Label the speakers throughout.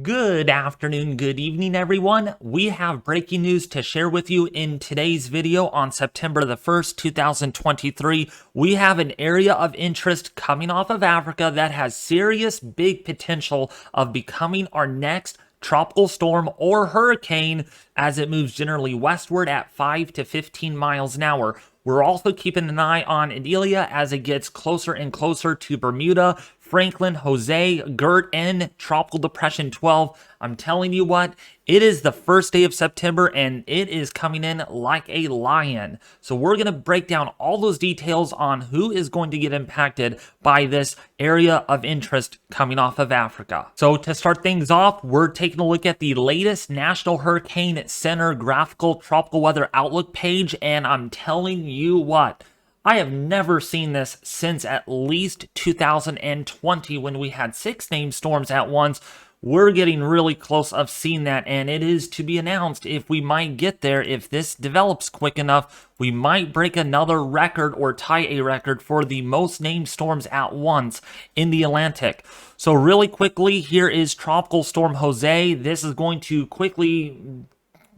Speaker 1: Good afternoon, good evening, everyone. We have breaking news to share with you in today's video on September the 1st, 2023. We have an area of interest coming off of Africa that has serious big potential of becoming our next tropical storm or hurricane as it moves generally westward at 5 to 15 miles an hour. We're also keeping an eye on Adelia as it gets closer and closer to Bermuda, Franklin, Jose, Gert, and Tropical Depression 12. I'm telling you what, it is the first day of September and it is coming in like a lion. So we're going to break down all those details on who is going to get impacted by this area of interest coming off of Africa. So to start things off, we're taking a look at the latest National Hurricane Center graphical tropical weather outlook page, and I'm telling you what, I have never seen this since at least 2020 when we had 6 named storms at once. We're getting really close of seeing that, and it is to be announced if we might get there. If this develops quick enough, we might break another record or tie a record for the most named storms at once in the Atlantic. So really quickly, here is Tropical Storm Jose. This is going to quickly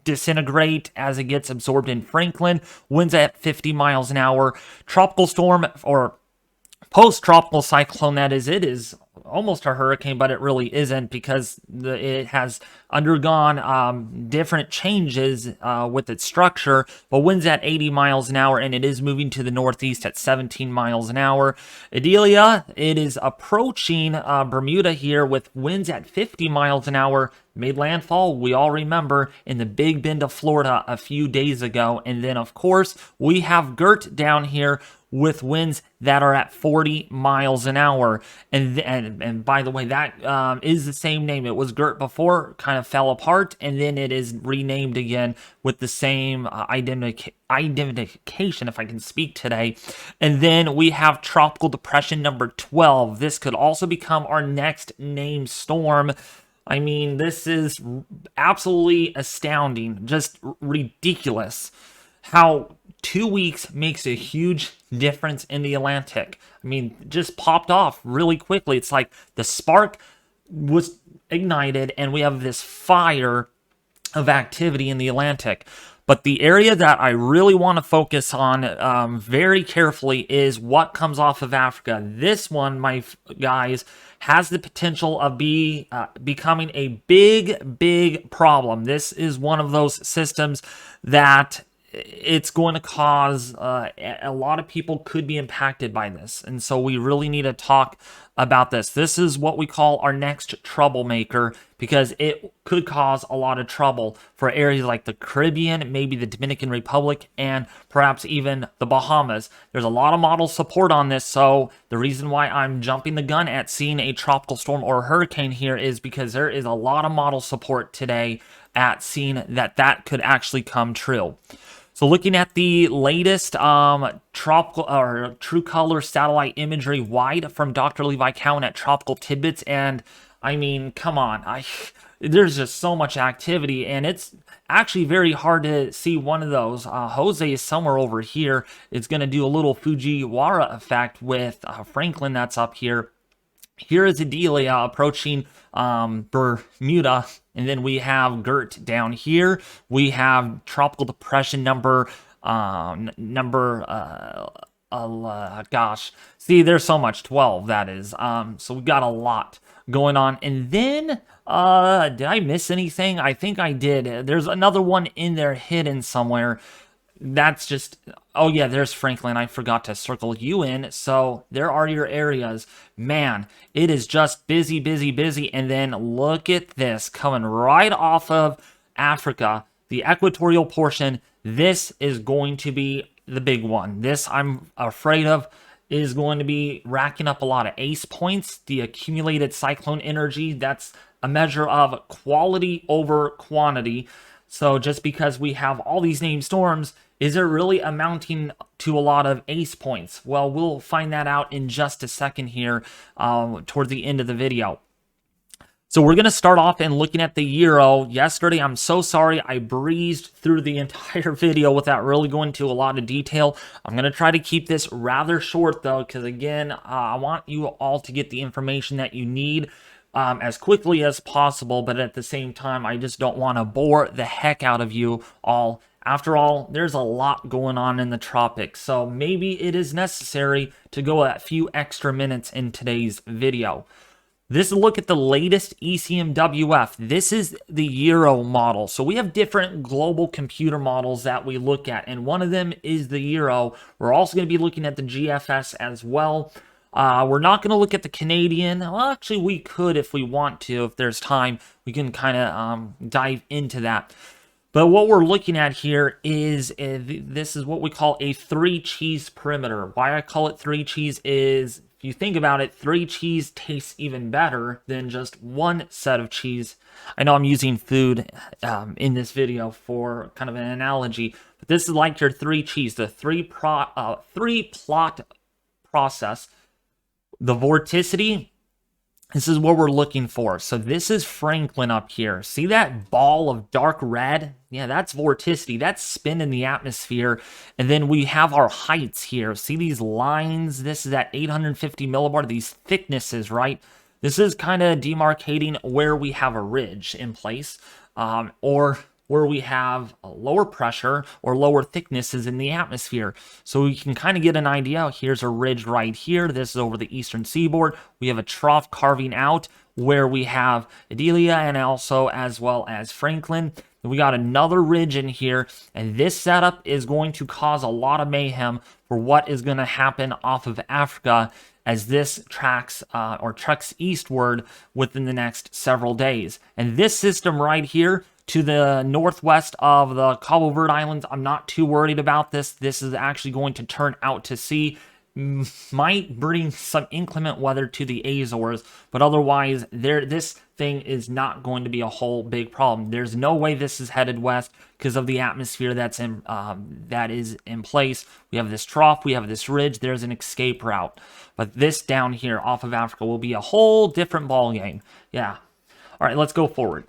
Speaker 1: disintegrate as it gets absorbed in Franklin. Winds at 50 miles an hour. Tropical storm, or post-tropical cyclone, that is, it is almost a hurricane, but it really isn't because it has undergone different changes with its structure, but winds at 80 miles an hour, and it is moving to the northeast at 17 miles an hour. Adelia, it is approaching Bermuda here with winds at 50 miles an hour. Made landfall, we all remember, in the Big Bend of Florida a few days ago. And then, of course, we have Gert down here with winds that are at 40 miles an hour. And by the way, that is the same name. It was Gert before, kind of fell apart, and then it is renamed again with the same identification, if I can speak today. And then we have Tropical Depression number 12. This could also become our next named storm. I mean, this is absolutely astounding, just ridiculous how 2 weeks makes a huge difference in the Atlantic. I mean, just popped off really quickly. It's like the spark was ignited and we have this fire of activity in the Atlantic. But the area that I really want to focus on very carefully is what comes off of Africa. This one, my guys, has the potential of becoming a big problem. This is one of those systems that it's going to cause a lot of people could be impacted by this. And so we really need to talk about this. This is what we call our next troublemaker because it could cause a lot of trouble for areas like the Caribbean, maybe the Dominican Republic, and perhaps even the Bahamas. There's a lot of model support on this, so the reason why I'm jumping the gun at seeing a tropical storm or hurricane here is because there is a lot of model support today at seeing that could actually come true. So looking at the latest tropical or true color satellite imagery wide from Dr. Levi Cowan at Tropical Tidbits, and I mean, come on, there's just so much activity, and it's actually very hard to see one of those. Jose is somewhere over here. It's going to do a little Fujiwara effect with Franklin that's up here. Here is Adelia approaching Bermuda, and then we have Gert down here. We have Tropical Depression number, gosh, see, there's so much, 12, that is. So we got a lot going on. And then, did I miss anything? I think I did. There's another one in there hidden somewhere. That's just, oh yeah, there's Franklin. I forgot to circle you in. So there are your areas. Man, it is just busy. And then look at this coming right off of Africa, the equatorial portion. This is going to be the big one. This, I'm afraid of, is going to be racking up a lot of ace points. The accumulated cyclone energy, that's a measure of quality over quantity. So just because we have all these named storms, is it really amounting to a lot of ace points? Well, we'll find that out in just a second here toward the end of the video. So we're going to start off and looking at the Euro. Yesterday, I'm so sorry I breezed through the entire video without really going into a lot of detail. I'm going to try to keep this rather short though, because again, I want you all to get the information that you need as quickly as possible, but at the same time, I just don't want to bore the heck out of you all. After all, there's a lot going on in the tropics, so maybe it is necessary to go a few extra minutes in today's video. This is a look at the latest ECMWF. This is the Euro model. So we have different global computer models that we look at, and one of them is the Euro. We're also going to be looking at the GFS as well. We're not going to look at the Canadian. Well, actually, we could if we want to. If there's time, we can kind of dive into that. But what we're looking at here is, this is what we call a 3-cheese perimeter. Why I call it 3 cheese is, if you think about it, 3 cheese tastes even better than just one set of cheese. I know I'm using food in this video for kind of an analogy, but this is like your 3 cheese, the 3-plot process. The vorticity, this is what we're looking for. So this is Franklin up here. See that ball of dark red? Yeah, that's vorticity. That's spin in the atmosphere. And then we have our heights here. See these lines? This is at 850 millibar, these thicknesses, right? This is kind of demarcating where we have a ridge in place, or where we have a lower pressure or lower thicknesses in the atmosphere. So we can kind of get an idea. Here's a ridge right here. This is over the eastern seaboard. We have a trough carving out where we have Adelia and also as well as Franklin. We got another ridge in here, and this setup is going to cause a lot of mayhem for what is going to happen off of Africa as this tracks eastward within the next several days. And this system right here to the northwest of the Cabo Verde Islands, I'm not too worried about this. This is actually going to turn out to sea. Might bring some inclement weather to the Azores, but otherwise, this thing is not going to be a whole big problem. There's no way this is headed west because of the atmosphere that is in place. We have this trough, we have this ridge, there's an escape route. But this down here off of Africa will be a whole different ball game. Yeah. All right, let's go forward.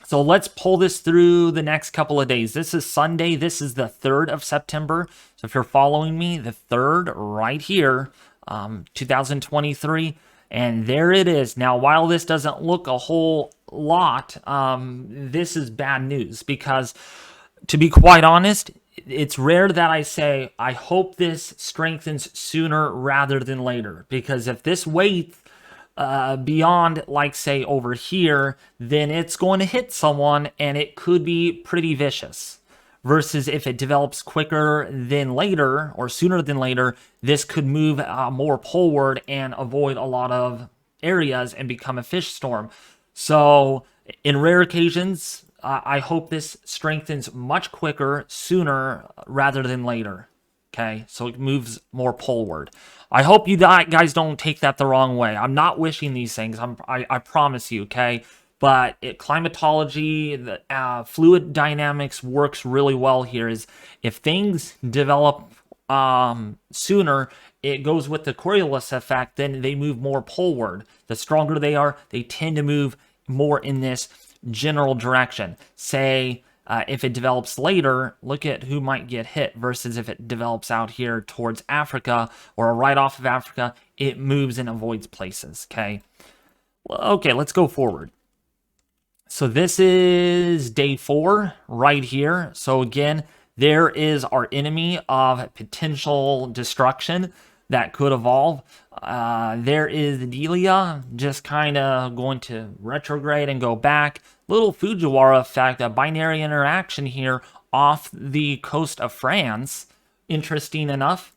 Speaker 1: So let's pull this through the next couple of days. This is Sunday. This is the 3rd of September. So if you're following me, the 3rd right here, 2023. And there it is. Now, while this doesn't look a whole lot, this is bad news because, to be quite honest, it's rare that I say, I hope this strengthens sooner rather than later. Because if this waits beyond, like, say, over here, then it's going to hit someone and it could be pretty vicious. Versus if it develops quicker than later or sooner than later, this could move more poleward and avoid a lot of areas and become a fish storm. So in rare occasions, I hope this strengthens much quicker, sooner rather than later. Okay, so it moves more poleward. I hope you guys don't take that the wrong way. I'm not wishing these things. I promise you, okay? But climatology, the fluid dynamics works really well here. Is if things develop sooner, it goes with the Coriolis effect, then they move more poleward. The stronger they are, they tend to move more in this general direction. Say, if it develops later, look at who might get hit versus if it develops out here towards Africa or right off of Africa, it moves and avoids places, okay? Well, okay, let's go forward. So this is day 4 right here. So again, there is our enemy of potential destruction that could evolve. There is Delia, just kind of going to retrograde and go back. Little Fujiwara effect, a binary interaction here off the coast of France. Interesting enough.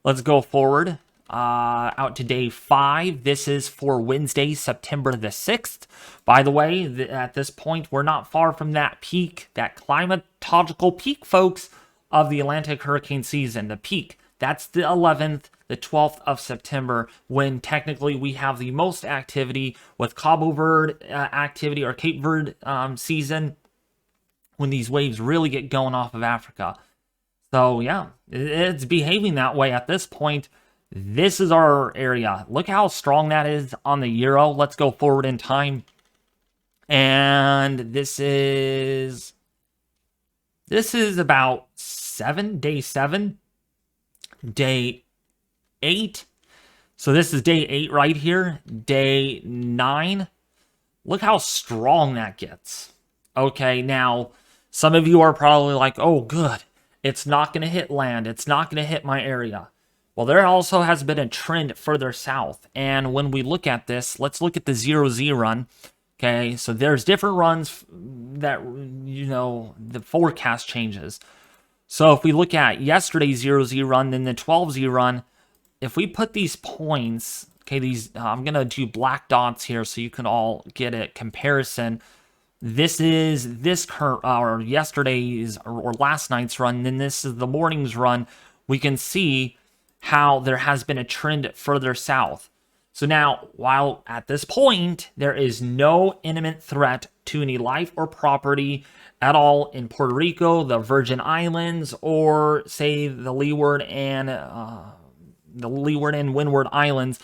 Speaker 1: Let's go forward out to day 5. This is for Wednesday, September the 6th. By the way, at this point, we're not far from that peak, that climatological peak, folks, of the Atlantic hurricane season. The peak, that's the 11th, the 12th of September, when technically we have the most activity with Cabo Verde activity or Cape Verde season, when these waves really get going off of Africa. So yeah, it's behaving that way at this point. This is our area. Look how strong that is on the Euro. Let's go forward in time. And this is about day 7, day 8. So this is day 8 right here. Day 9. Look how strong that gets. Okay, now, some of you are probably like, oh, good. It's not going to hit land. It's not going to hit my area. Well, there also has been a trend further south. And when we look at this, let's look at the 0Z run. Okay, so there's different runs that, you know, the forecast changes. So if we look at yesterday's 0Z run, then the 12Z run, if we put these points, okay, these, I'm going to do black dots here so you can all get a comparison. This is this current, or yesterday's or last night's run, then this is the morning's run. We can see how there has been a trend further south. So now, while at this point, there is no imminent threat to any life or property at all in Puerto Rico, the Virgin Islands, or say the Leeward and Windward Islands,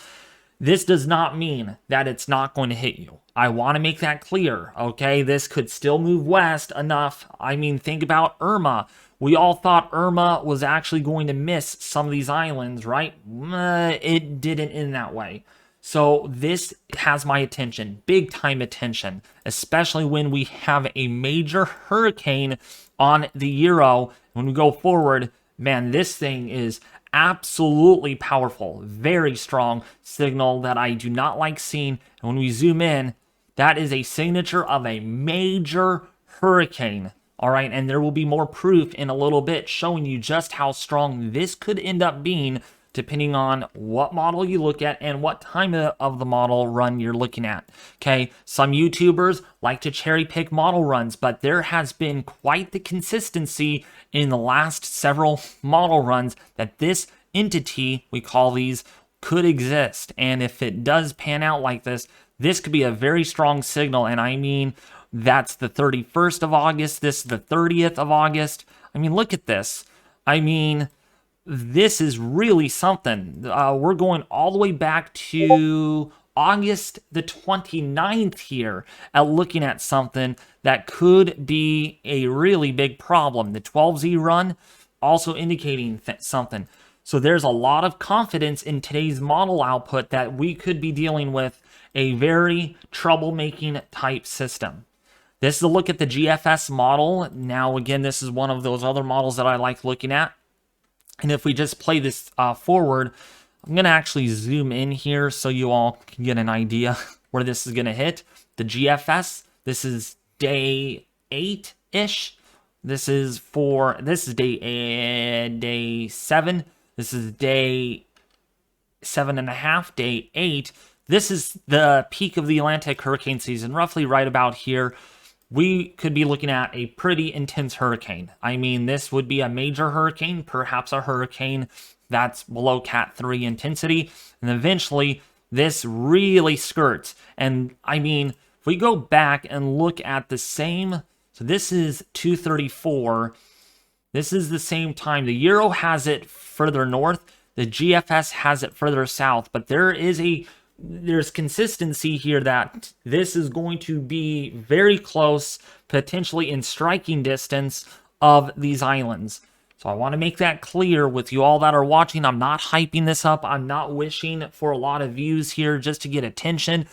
Speaker 1: this does not mean that it's not going to hit you. I want to make that clear, okay? This could still move west enough. I mean, think about Irma. We all thought Irma was actually going to miss some of these islands, right? It didn't in that way. So this has my attention, big time attention, especially when we have a major hurricane on the Euro. When we go forward, man, this thing is absolutely powerful, very strong signal that I do not like seeing. And when we zoom in, that is a signature of a major hurricane. All right, and there will be more proof in a little bit showing you just how strong this could end up being depending on what model you look at and what time of the model run you're looking at. Okay, some YouTubers like to cherry pick model runs, but there has been quite the consistency in the last several model runs that this entity, we call these, could exist. And if it does pan out like this, this could be a very strong signal. And I mean, that's the 31st of August. This is the 30th of August. I mean, look at this. I mean, this is really something. We're going all the way back to August the 29th here at looking at something that could be a really big problem. The 12Z run also indicating something. So there's a lot of confidence in today's model output that we could be dealing with a very troublemaking type system. This is a look at the GFS model. Now, again, this is one of those other models that I like looking at. And if we just play this forward, I'm going to actually zoom in here so you all can get an idea where this is going to hit. The GFS, this is day 8-ish. This is day 7. This is day 7.5, day 8. This is the peak of the Atlantic hurricane season, roughly right about here. We could be looking at a pretty intense hurricane. I mean, this would be a major hurricane, perhaps a hurricane that's below Cat 3 intensity. And eventually, this really skirts. And I mean, if we go back and look at the same, so this is 234. This is the same time. The Euro has it further north. The GFS has it further south. But there's consistency here that this is going to be very close, potentially in striking distance of these islands. So I want to make that clear with you all that are watching. I'm not hyping this up. I'm not wishing for a lot of views here just to get attention.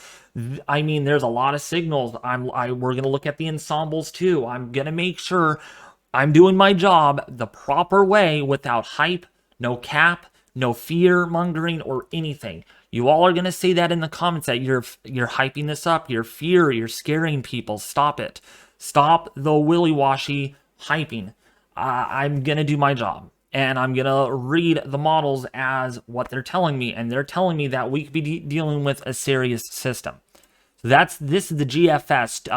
Speaker 1: I mean, there's a lot of signals. We're going to look at the ensembles too. I'm going to make sure I'm doing my job the proper way without hype, no cap, no fear mongering or anything. You all are going to say that in the comments that you're hyping this up, you're scaring people. Stop it. Stop the willy-washy hyping. I'm going to do my job, and I'm going to read the models as what they're telling me, and they're telling me that we could be dealing with a serious system. So this is the GFS,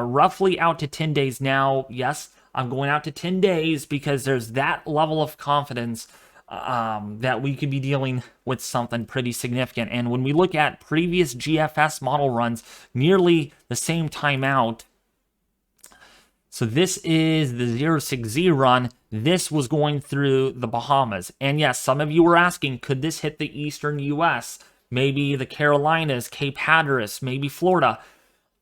Speaker 1: roughly out to 10 days now. Yes, I'm going out to 10 days because there's that level of confidence that we could be dealing with something pretty significant. And when we look at previous GFS model runs, nearly the same time out, so this is the 06Z run. This was going through the Bahamas. And yes, some of you were asking, could this hit the eastern U.S.? Maybe the Carolinas, Cape Hatteras, maybe Florida.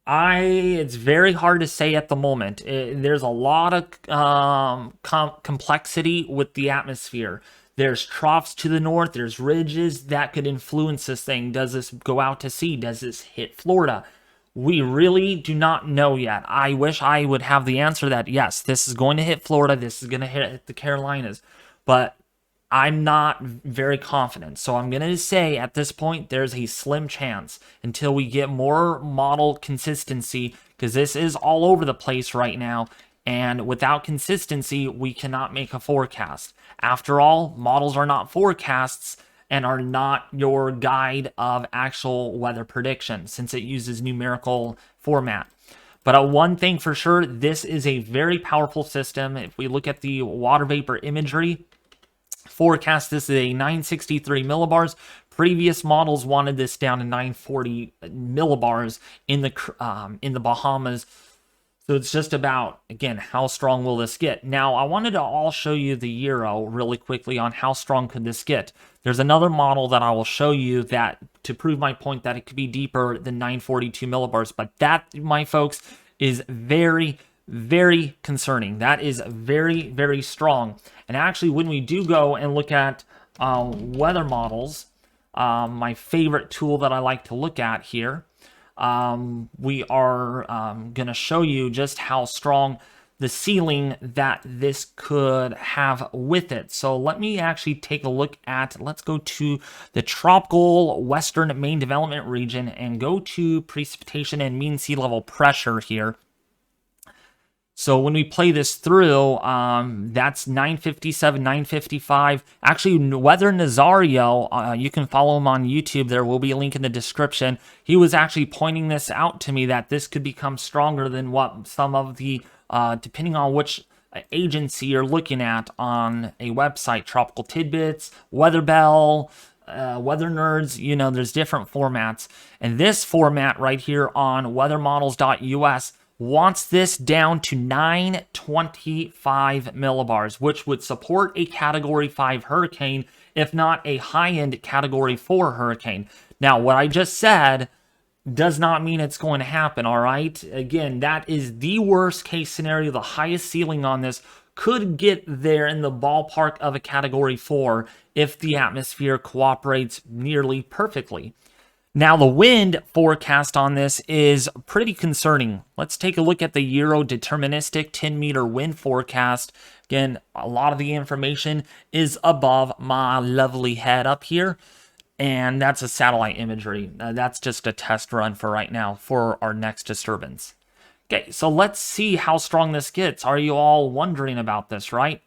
Speaker 1: It's very hard to say at the moment. There's a lot of complexity with the atmosphere. There's troughs to the north. There's ridges that could influence this thing. Does this go out to sea? Does this hit Florida? We really do not know yet. I wish I would have the answer that, yes, this is going to hit Florida, this is going to hit the Carolinas, but I'm not very confident. So I'm going to say at this point, there's a slim chance until we get more model consistency, because this is all over the place right now. And without consistency, we cannot make a forecast. After all, models are not forecasts and are not your guide of actual weather prediction, since it uses numerical format. But one thing for sure, this is a very powerful system. If we look at the water vapor imagery forecast, this is a 963 millibars. Previous models wanted this down to 940 millibars in the Bahamas. So it's just about, again, how strong will this get? Now, I wanted to all show you the Euro really quickly on how strong could this get. There's another model that I will show you that to prove my point that it could be deeper than 942 millibars. But that, my folks, is very, very concerning. That is very, very strong. And actually, when we do go and look at weather models, my favorite tool that I like to look at here, we are going to show you just how strong the ceiling that this could have with it. So let me actually take a look at, let's go to the tropical western main development region and go to precipitation and mean sea level pressure here. So when we play this through, that's 957, 955. Actually, Weather Nazario, you can follow him on YouTube. There will be a link in the description. He was actually pointing this out to me, that this could become stronger than what some of the, depending on which agency you're looking at on a website, Tropical Tidbits, Weather Bell, Weather Nerds, you know, there's different formats. And this format right here on weathermodels.us wants this down to 925 millibars, which would support a Category 5 hurricane, if not a high-end Category 4 hurricane. Now, what I just said does not mean it's going to happen, all right? Again, that is the worst-case scenario. The highest ceiling on this could get there in the ballpark of a Category 4 if the atmosphere cooperates nearly perfectly. Now, the wind forecast on this is pretty concerning. Let's take a look at the Euro deterministic 10-meter wind forecast. Again, a lot of the information is above my lovely head up here, and that's a satellite imagery. That's just a test run for right now for our next disturbance. Okay, so let's see how strong this gets. Are you all wondering about this, right?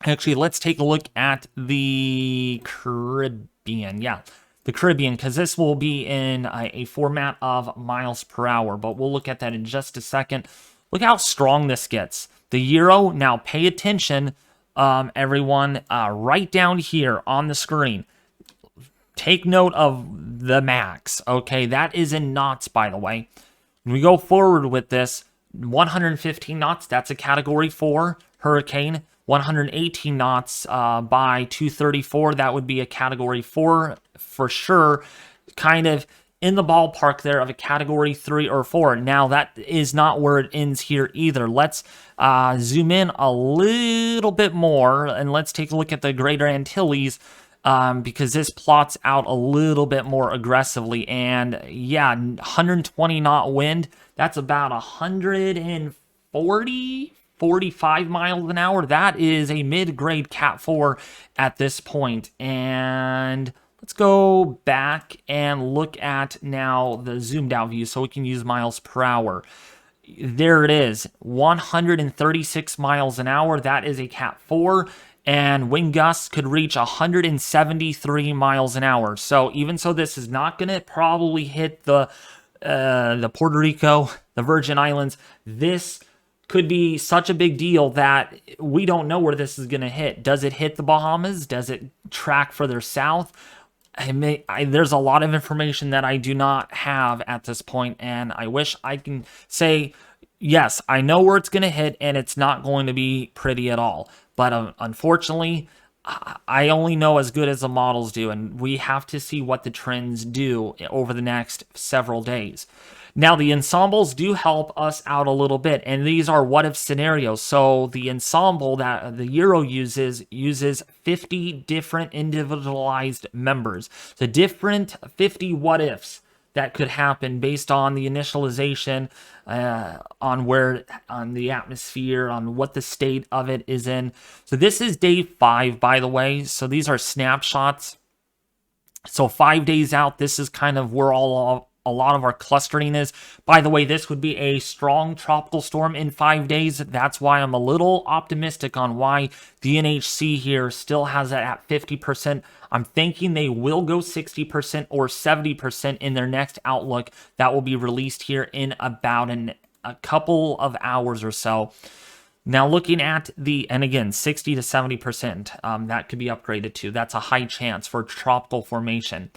Speaker 1: Actually, let's take a look at the Caribbean. Yeah. The Caribbean, because this will be in a format of miles per hour, but we'll look at that in just a second. Look how strong this gets. The Euro, now pay attention, everyone, right down here on the screen. Take note of the max, okay? That is in knots, by the way. When we go forward with this, 115 knots, that's a Category 4 hurricane. 118 knots by 234, that would be a Category 4 for sure, kind of in the ballpark there of a Category 3 or 4. Now, that is not where it ends here either. Let's zoom in a little bit more, and let's take a look at the Greater Antilles, because this plots out a little bit more aggressively. And yeah, 120 knot wind, that's about 145 miles an hour. That is a mid-grade Cat 4 at this point. And let's go back and look at now the zoomed out view so we can use miles per hour. There it is, 136 miles an hour. That is a Cat 4. And wind gusts could reach 173 miles an hour. So even so, this is not going to probably hit the Puerto Rico, the Virgin Islands. This could be such a big deal that we don't know where this is going to hit. Does it hit the Bahamas? Does it track further south? There's a lot of information that I do not have at this point, and I wish I can say, yes, I know where it's going to hit, and it's not going to be pretty at all. But unfortunately, I only know as good as the models do, and we have to see what the trends do over the next several days. Now, the ensembles do help us out a little bit, and these are what-if scenarios. So the ensemble that the Euro uses 50 different individualized members. The different 50 what-ifs that could happen based on the initialization, on the atmosphere, on what the state of it is in. So this is day 5, by the way. So these are snapshots. So 5 days out, this is kind of where a lot of our clustering is. By the way, this would be a strong tropical storm in 5 days. That's why I'm a little optimistic on why the NHC here still has it at 50%. I'm thinking they will go 60% or 70% in their next outlook that will be released here in about a couple of hours or so. Now looking at and again, 60 to 70%, that could be upgraded to. That's a high chance for tropical formation.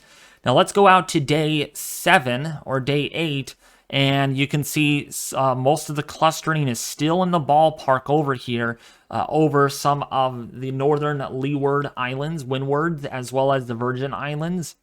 Speaker 1: Now let's go out to day 7 or day 8, and you can see most of the clustering is still in the ballpark over here, over some of the northern leeward islands, windward, as well as the Virgin Islands.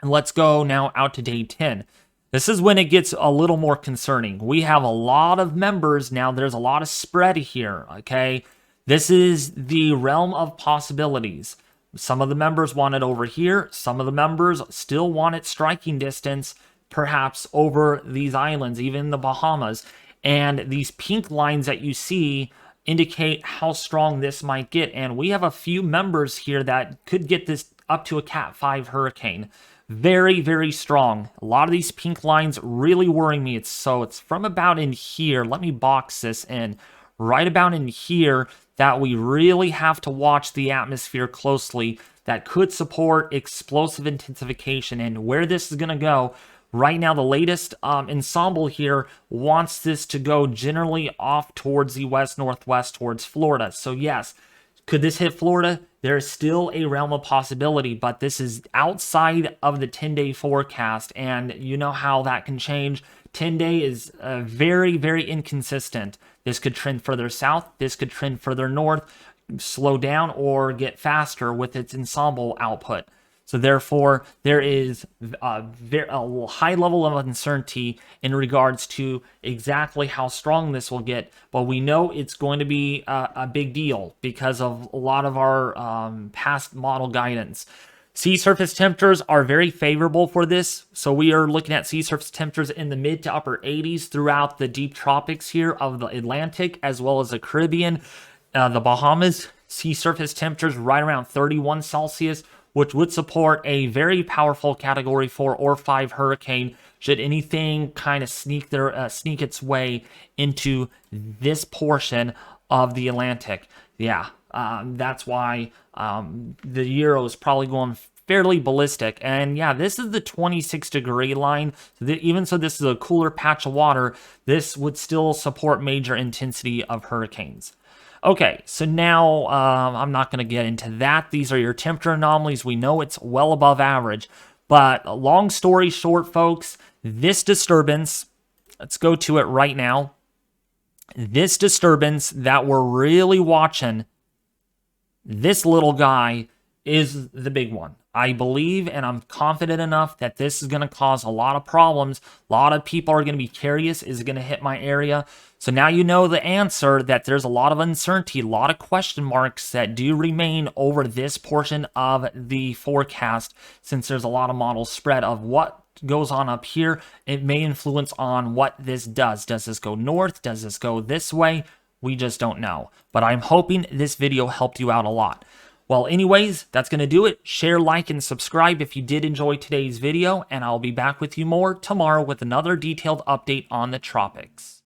Speaker 1: And let's go now out to day 10. This is when it gets a little more concerning. We have a lot of members now. There's a lot of spread here, okay? This is the realm of possibilities. Some of the members want it over here. Some of the members still want it striking distance, perhaps over these islands, even the Bahamas. And these pink lines that you see indicate how strong this might get. And we have a few members here that could get this up to a Cat 5 hurricane. Very, very strong. A lot of these pink lines really worrying me. It's from about in here. Let me box this in. Right about in here that we really have to watch the atmosphere closely. That could support explosive intensification. And where this is going to go, right now the latest ensemble here wants this to go generally off towards the west-northwest towards Florida. So yes, could this hit Florida? There is still a realm of possibility, but this is outside of the 10-day forecast, and you know how that can change. 10-day is very, very inconsistent. This could trend further south. This could trend further north, slow down, or get faster with its ensemble output. So therefore, there is a high level of uncertainty in regards to exactly how strong this will get. But we know it's going to be a big deal because of a lot of our past model guidance. Sea surface temperatures are very favorable for this. So we are looking at sea surface temperatures in the mid to upper 80s throughout the deep tropics here of the Atlantic, as well as the Caribbean, the Bahamas. Sea surface temperatures right around 31 Celsius, which would support a very powerful Category 4 or 5 hurricane should anything kind of sneak its way into this portion of the Atlantic. Yeah, that's why the Euro is probably going fairly ballistic. And yeah, this is the 26-degree line. Even so, this is a cooler patch of water. This would still support major intensity of hurricanes. Okay, so now I'm not going to get into that. These are your temperature anomalies. We know it's well above average. But long story short, folks, this disturbance, let's go to it right now. This disturbance that we're really watching, this little guy is the big one. I believe and I'm confident enough that this is going to cause a lot of problems. A lot of people are going to be curious, is it going to hit my area? So now you know the answer, that there's a lot of uncertainty, a lot of question marks that do remain over this portion of the forecast, since there's a lot of model spread of what goes on up here. It may influence on what this does. Does this go north? Does this go this way? We just don't know. But I'm hoping this video helped you out a lot. Well, anyways, that's going to do it. Share, like, and subscribe if you did enjoy today's video, and I'll be back with you more tomorrow with another detailed update on the tropics.